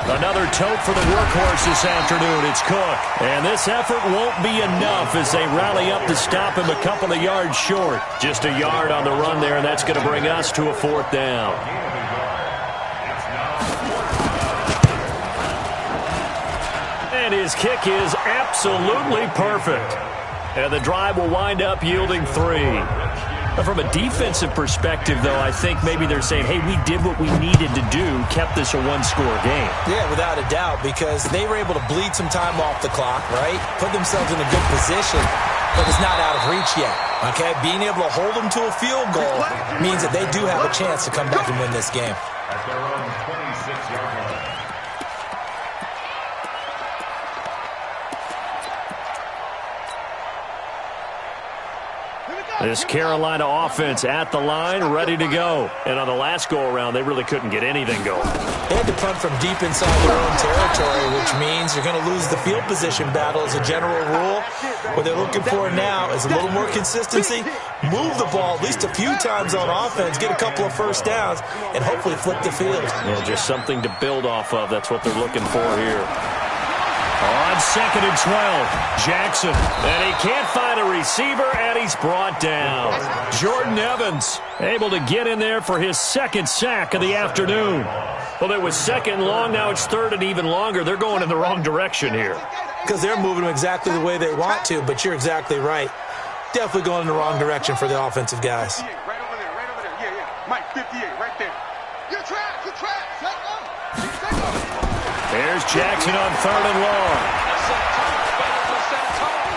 Another tote for the workhorse this afternoon. It's Cook. And this effort won't be enough as they rally up to stop him a couple of yards short. Just a yard on the run there, and that's going to bring us to a fourth down. And his kick is absolutely perfect. And the drive will wind up yielding 3. From a defensive perspective, though, I think maybe they're saying, hey, we did what we needed to do, kept this a one-score game. Yeah, without a doubt, because they were able to bleed some time off the clock, right? Put themselves in a good position, but it's not out of reach yet. Okay, being able to hold them to a field goal means that they do have a chance to come back and win this game. At their own 26-yard line. This Carolina offense at the line, ready to go. And on the last go-around, they really couldn't get anything going. They had to punt from deep inside their own territory, which means you're going to lose the field position battle as a general rule. What they're looking for now is a little more consistency, move the ball at least a few times on offense, get a couple of first downs, and hopefully flip the field. Well, just something to build off of. That's what they're looking for here. On second and 12, Jackson. And he can't find a receiver, and he's brought down. Jordan Evans able to get in there for his second sack of the afternoon. Well, it was second and long. Now it's third and even longer. They're going in the wrong direction here. Because they're moving them exactly the way they want to, but you're exactly right. Definitely going in the wrong direction for the offensive guys. Right over there, right over there. Yeah. Mike, 58, right there. You're trapped. There's Jackson on third and long.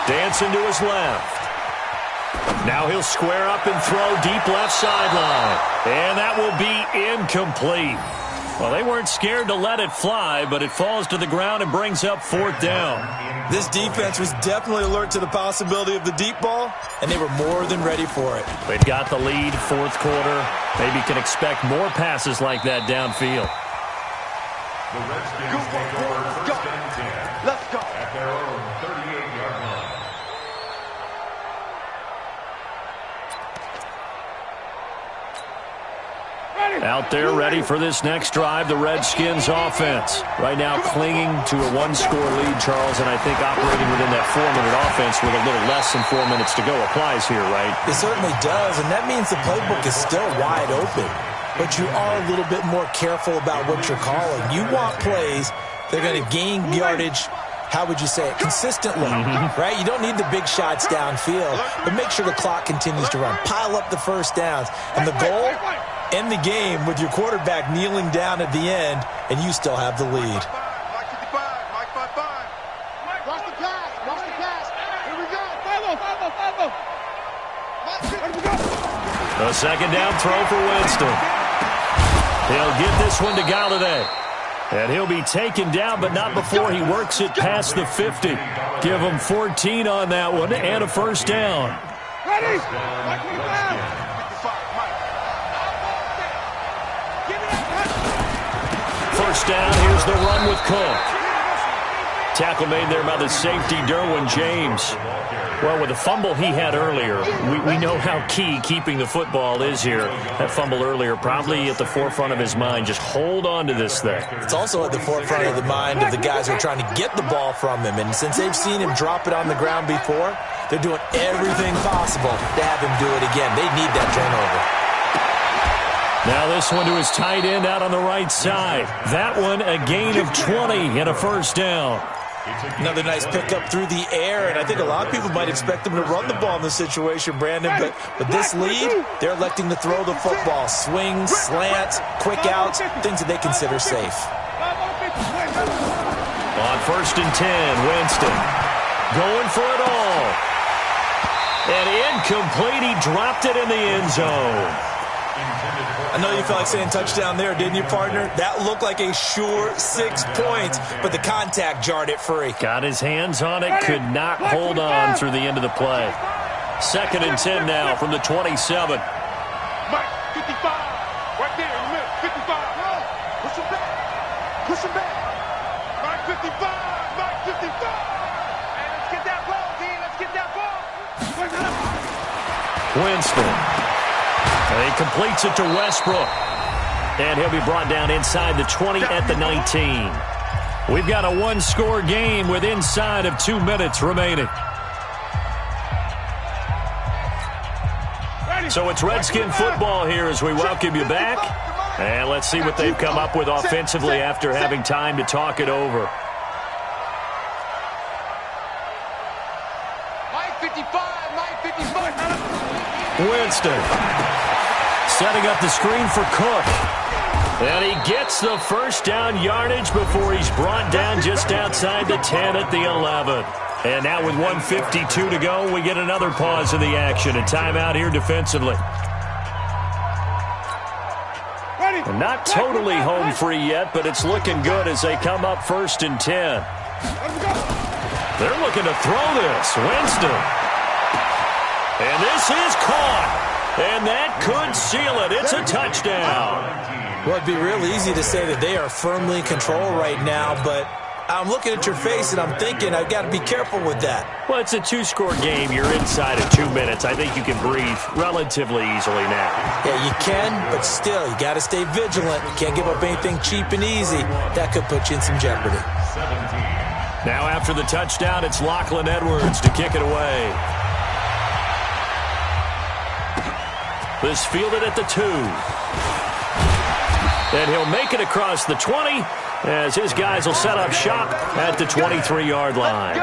Dancing to his left. Now he'll square up and throw deep left sideline. And that will be incomplete. Well, they weren't scared to let it fly, but it falls to the ground and brings up 4th down. This defense was definitely alert to the possibility of the deep ball, and they were more than ready for it. They've got the lead, 4th quarter. Maybe can expect more passes like that downfield. The Redskins take over 1st and 10. Let's go. At their own 38-yard line. Out there ready for this next drive, the Redskins offense. Right now clinging to a 1-score lead, Charles, and I think operating within that 4-minute offense with a little less than 4 minutes to go applies here, right? It certainly does, and that means the playbook is still wide open. But you are a little bit more careful about what you're calling. You want plays that are going to gain yardage, how would you say it, consistently, right? You don't need the big shots downfield, but make sure the clock continues to run. Pile up the first downs. And the goal, end the game with your quarterback kneeling down at the end, and you still have the lead. Mike 55, Mike 55. Watch the pass, watch the pass. Here we go. Follow. Here we go. A second down throw for Winston. He'll get this one to Galladay. And he'll be taken down, but not before he works it past the 50. Give him 14 on that one and a 1st down. Ready? Mike 55. First down, here's the run with Cook. Tackle made there by the safety, Derwin James. Well, with the fumble he had earlier, we know how key keeping the football is here. That fumble earlier probably at the forefront of his mind. Just hold on to this thing. It's also at the forefront of the mind of the guys who are trying to get the ball from him. And since they've seen him drop it on the ground before, they're doing everything possible to have him do it again. They need that turnover. Now this one to his tight end out on the right side. That one a gain of 20 and a 1st down. Another nice pickup through the air, and I think a lot of people might expect them to run the ball in this situation, Brandon, but with this lead, they're electing to throw the football. Swings, slants, quick outs, things that they consider safe. On 1st and 10, Winston going for it all. And incomplete, he dropped it in the end zone. I know you felt like saying touchdown there, didn't you, partner? That looked like a sure 6 points, but the contact jarred it free. Got his hands on it, could not hold on through the end of the play. 2nd and 10 now from the 27. Mike 55, right there in the middle, 55. Push him back. Push him back. Mike 55, Mike 55. Hey, let's get that ball, D. Let's get that ball. Winston. And he completes it to Westbrook. And he'll be brought down inside the 20 at the 19. We've got a 1-score game with inside of 2 minutes remaining. So it's Redskin football here as we welcome you back. And let's see what they've come up with offensively after having time to talk it over. Mike 55, Mike 55. Winston. Setting up the screen for Cook. And he gets the 1st down yardage before he's brought down just outside the 10 at the 11. And now with 1:52 to go, we get another pause in the action. A timeout here defensively. And not totally home free yet, but it's looking good as they come up 1st and 10. They're looking to throw this. Winston. And this is caught. And that could seal it. It's a touchdown. Well, it'd be real easy to say that they are firmly in control right now, but I'm looking at your face and I'm thinking I've got to be careful with that. Well, it's a 2-score game. You're inside of 2 minutes. I think you can breathe relatively easily now. Yeah, you can, but still, you got to stay vigilant. You can't give up anything cheap and easy. That could put you in some jeopardy. Now after the touchdown, it's Lachlan Edwards to kick it away. This fielded at the 2. And he'll make it across the 20 as his guys will set up shop at the 23-yard line.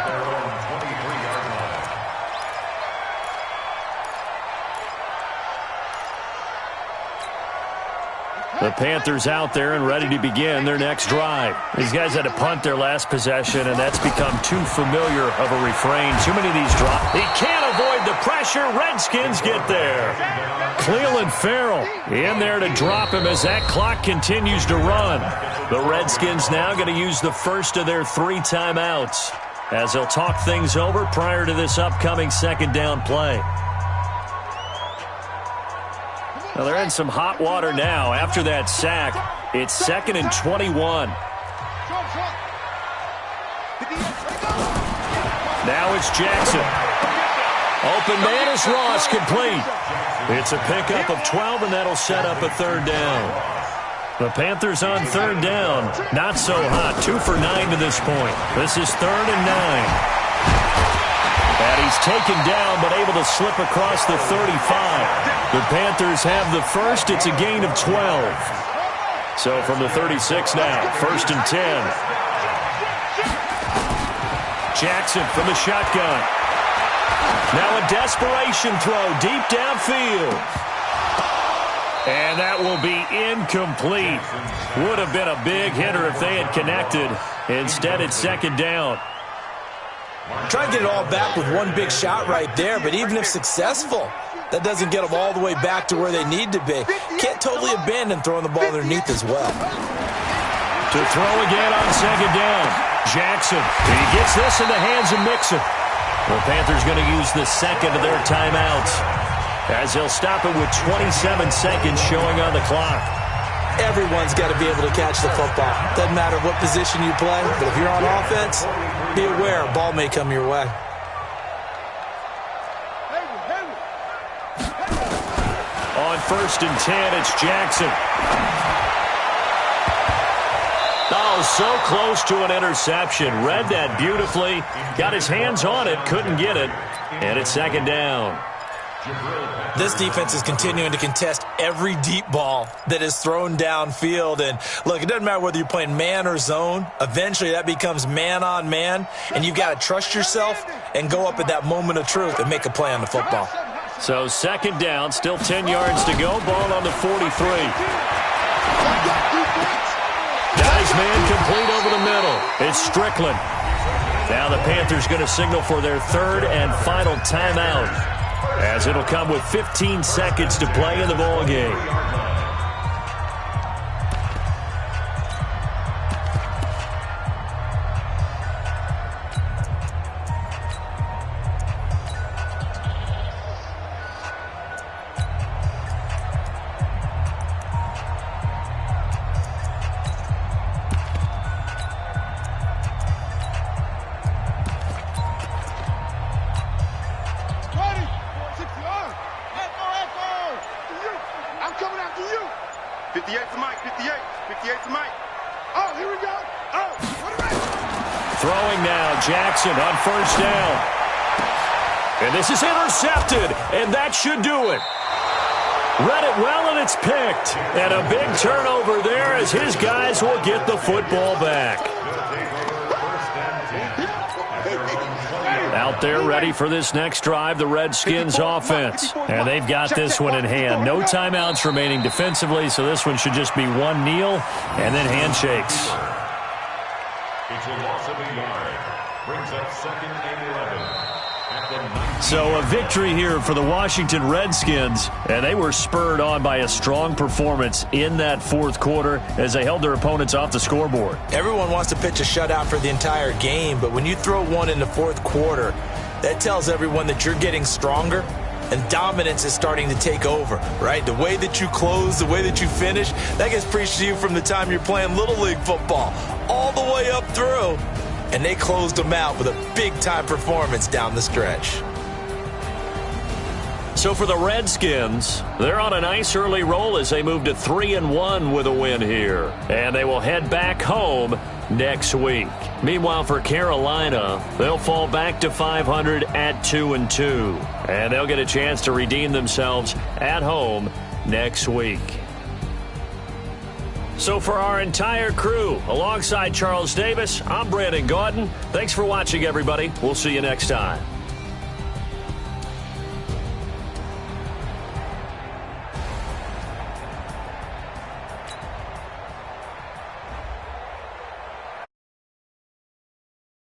The Panthers out there and ready to begin their next drive. These guys had to punt their last possession, and that's become too familiar of a refrain. Too many of these drops. He can't avoid the pressure. Redskins get there. Clelin Ferrell in there to drop him as that clock continues to run. The Redskins now going to use the first of their 3 timeouts as they'll talk things over prior to this upcoming second down play. Well, they're in some hot water now after that sack. It's 2nd and 21. Now it's Jackson. Open man is Ross, complete. It's a pickup of 12, and that'll set up a 3rd down. The Panthers on 3rd down. Not so hot. 2 for 9 to this point. This is 3rd and 9. And he's taken down, but able to slip across the 35. The Panthers have the first. It's a gain of 12. So from the 36 now, 1st and 10. Jackson from the shotgun. Now a desperation throw deep downfield. And that will be incomplete. Would have been a big hitter if they had connected. Instead, it's 2nd down. Try and get it all back with one big shot right there, but even if successful, that doesn't get them all the way back to where they need to be. Can't totally abandon throwing the ball underneath as well. To throw again on 2nd down. Jackson. He gets this in the hands of Mixon. The Panthers going to use the 2nd of their timeouts as they'll stop it with 27 seconds showing on the clock. Everyone's got to be able to catch the football. Doesn't matter what position you play, but if you're on offense, be aware a ball may come your way. On 1st and 10, it's Jackson. Oh, so close to an interception. Read that beautifully. Got his hands on it, couldn't get it. And it's 2nd down. This defense is continuing to contest every deep ball that is thrown downfield. And look, it doesn't matter whether you're playing man or zone. Eventually that becomes man on man. And you've got to trust yourself and go up at that moment of truth and make a play on the football. So 2nd down, still 10 yards to go. Ball on the 43. Nice man complete over the middle. It's Strickland. Now the Panthers going to signal for their 3rd and final timeout, as it'll come with 15 seconds to play in the ball game. Throwing now, Jackson on 1st down. And this is intercepted, and that should do it. Read it well, and it's picked. And a big turnover there as his guys will get the football back. Out there ready for this next drive, the Redskins offense. And they've got this one in hand. No timeouts remaining defensively, so this one should just be one kneel and then handshakes. It's a loss of a yard. Brings up 2nd and 11. So a victory here for the Washington Redskins, and they were spurred on by a strong performance in that 4th quarter as they held their opponents off the scoreboard. Everyone wants to pitch a shutout for the entire game, but when you throw one in the 4th quarter, that tells everyone that you're getting stronger and dominance is starting to take over, right? The way that you close, the way that you finish, that gets preached to you from the time you're playing Little League football all the way up through. And they closed them out with a big-time performance down the stretch. So for the Redskins, they're on a nice early roll as they move to 3-1 with a win here. And they will head back home next week. Meanwhile, for Carolina, they'll fall back to 500 at 2-2. And they'll get a chance to redeem themselves at home next week. So for our entire crew, alongside Charles Davis, I'm Brandon Gaudin. Thanks for watching, everybody. We'll see you next time.